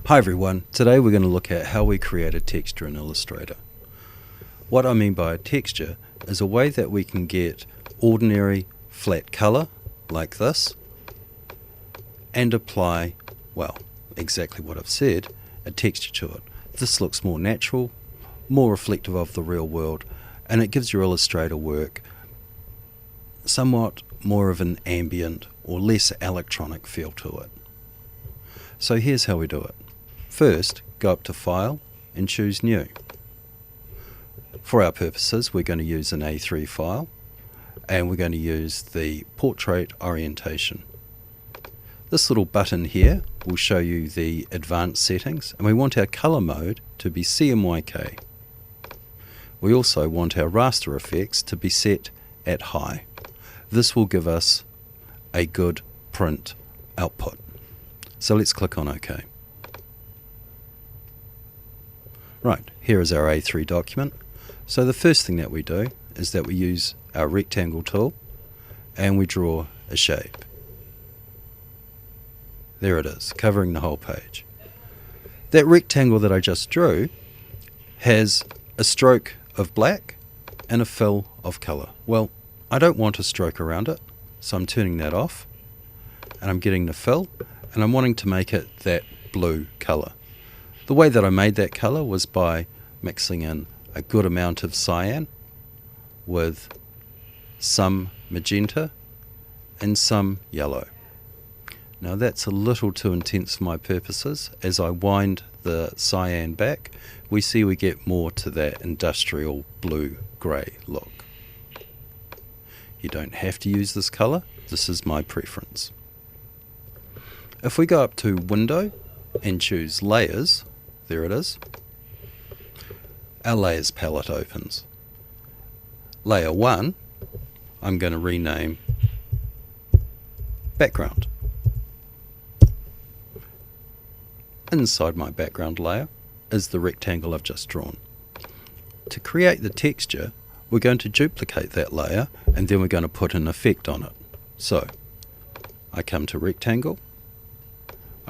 Hi everyone, today we're going to look at how we create a texture in Illustrator. What I mean by a texture is a way that we can get ordinary flat colour like this and apply, well, exactly what I've said, a texture to it. This looks more natural, more reflective of the real world, and it gives your Illustrator work somewhat more of an ambient or less electronic feel to it. So here's how we do it. First, go up to File and choose New. For our purposes, we're going to use an A3 file and we're going to use the portrait orientation. This little button here will show you the advanced settings, and we want our color mode to be CMYK. We also want our raster effects to be set at high. This will give us a good print output. So let's click on OK. Right, here is our A3 document. So the first thing that we do is that we use our rectangle tool and we draw a shape. There it is, covering the whole page. That rectangle that I just drew has a stroke of black and a fill of color. Well, I don't want a stroke around it, so I'm turning that off and I'm getting the fill and I'm wanting to make it that blue color. The way that I made that color was by mixing in a good amount of cyan with some magenta and some yellow. Now that's a little too intense for my purposes. As I wind the cyan back, we see we get more to that industrial blue-grey look. You don't have to use this color, this is my preference. If we go up to Window and choose Layers, there it is, our Layers palette opens. Layer 1, I'm going to rename Background. Inside my background layer is the rectangle I've just drawn. To create the texture, we're going to duplicate that layer and then we're going to put an effect on it. So, I come to Rectangle,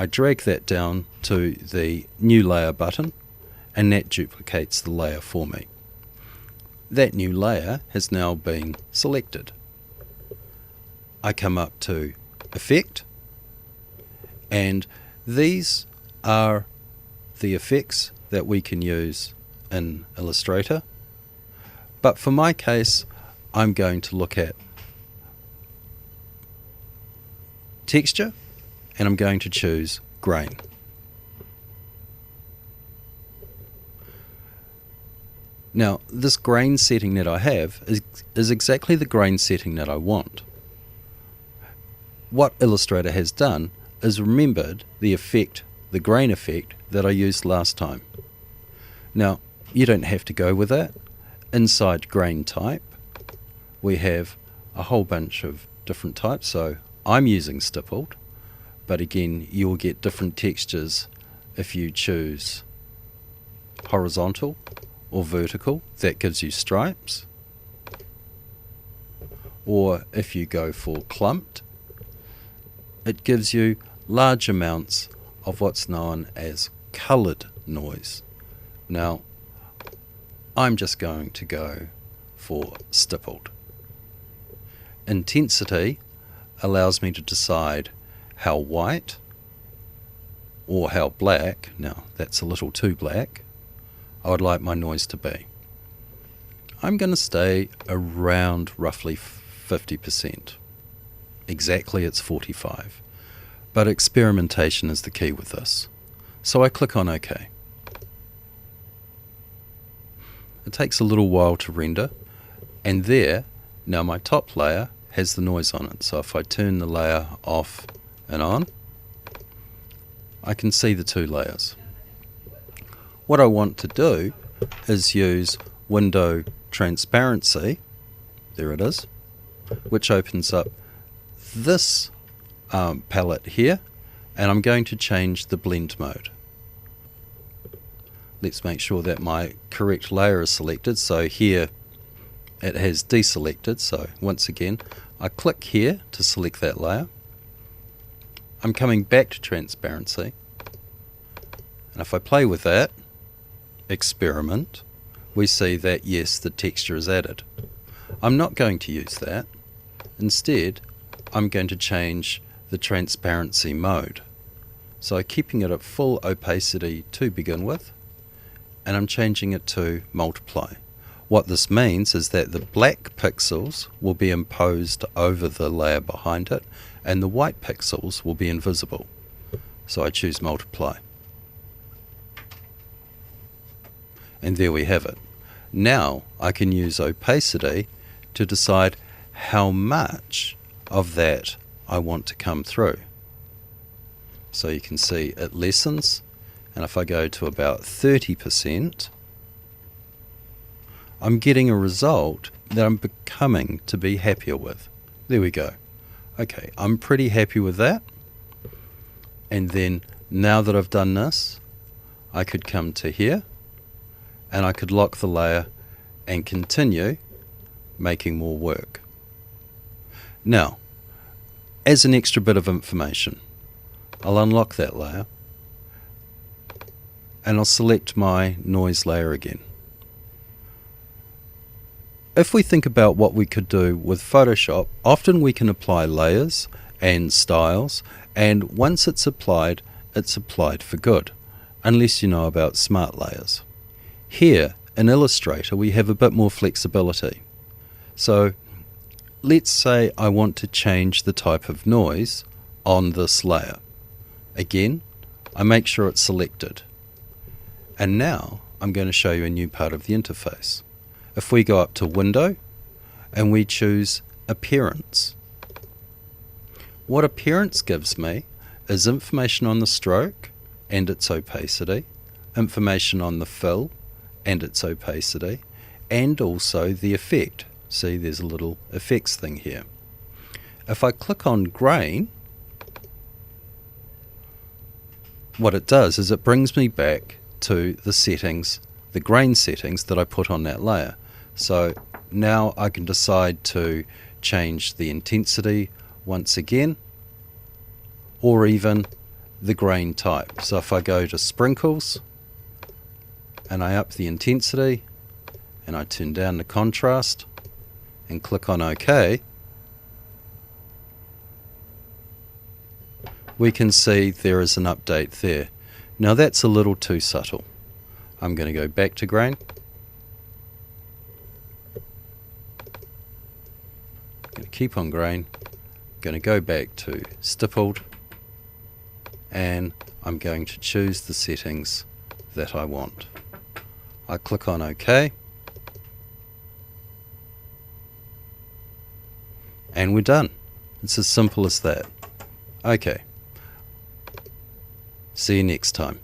I drag that down to the New Layer button and that duplicates the layer for me. That new layer has now been selected. I come up to Effect, and these are the effects that we can use in Illustrator, but for my case I'm going to look at Texture and I'm going to choose Grain. Now this grain setting that I have is exactly the grain setting that I want. What Illustrator has done is remembered the effect, the grain effect that I used last time. Now you don't have to go with that. Inside grain type we have a whole bunch of different types, so I'm using stippled, but again you'll get different textures if you choose horizontal or vertical, that gives you stripes, or if you go for clumped, it gives you large amounts of what's known as coloured noise. Now I'm just going to go for stippled. Intensity allows me to decide how white or how black, now that's a little too black, I would like my noise to be. I'm going to stay around roughly 50%. Exactly it's 45. But experimentation is the key with this. So I click on OK. It takes a little while to render, and there, now my top layer has the noise on it. So if I turn the layer off and on, I can see the two layers. What I want to do is use Window Transparency, there it is, which opens up this palette here, and I'm going to change the blend mode. Let's make sure that my correct layer is selected. So here it has deselected, so once again I click here to select that layer. I'm coming back to transparency And if I play with that, experiment, we see that yes, the texture is added. I'm not going to use that. Instead, I'm going to change the transparency mode. So keeping it at full opacity to begin with, and I'm changing it to multiply. What this means is that the black pixels will be imposed over the layer behind it, and the white pixels will be invisible. So I choose multiply. And there we have it. Now I can use opacity to decide how much of that I want to come through. So you can see it lessens, and if I go to about 30%, I'm getting a result that I'm becoming to be happier with. There we go. Okay, I'm pretty happy with that. And then now that I've done this, I could come to here and I could lock the layer and continue making more work. Now, as an extra bit of information, I'll unlock that layer and I'll select my noise layer again. If we think about what we could do with Photoshop, often we can apply layers and styles, and once it's applied for good, unless you know about smart layers. Here in Illustrator we have a bit more flexibility. So let's say I want to change the type of noise on this layer. Again, I make sure it's selected. And now I'm going to show you a new part of the interface. If we go up to Window and we choose Appearance, what Appearance gives me is information on the stroke and its opacity, information on the fill and its opacity, and also the effect. See, there's a little effects thing here. If I click on grain, what it does is it brings me back to the settings, the grain settings that I put on that layer. So now I can decide to change the intensity once again, or even the grain type. So if I go to sprinkles and I up the intensity and I turn down the contrast and click on OK, we can see there is an update there. Now that's a little too subtle. I'm going to go back to grain. I'm going to keep on grain. I'm going to go back to stippled, and I'm going to choose the settings that I want. I click on OK, and we're done. It's as simple as that. Okay. See you next time.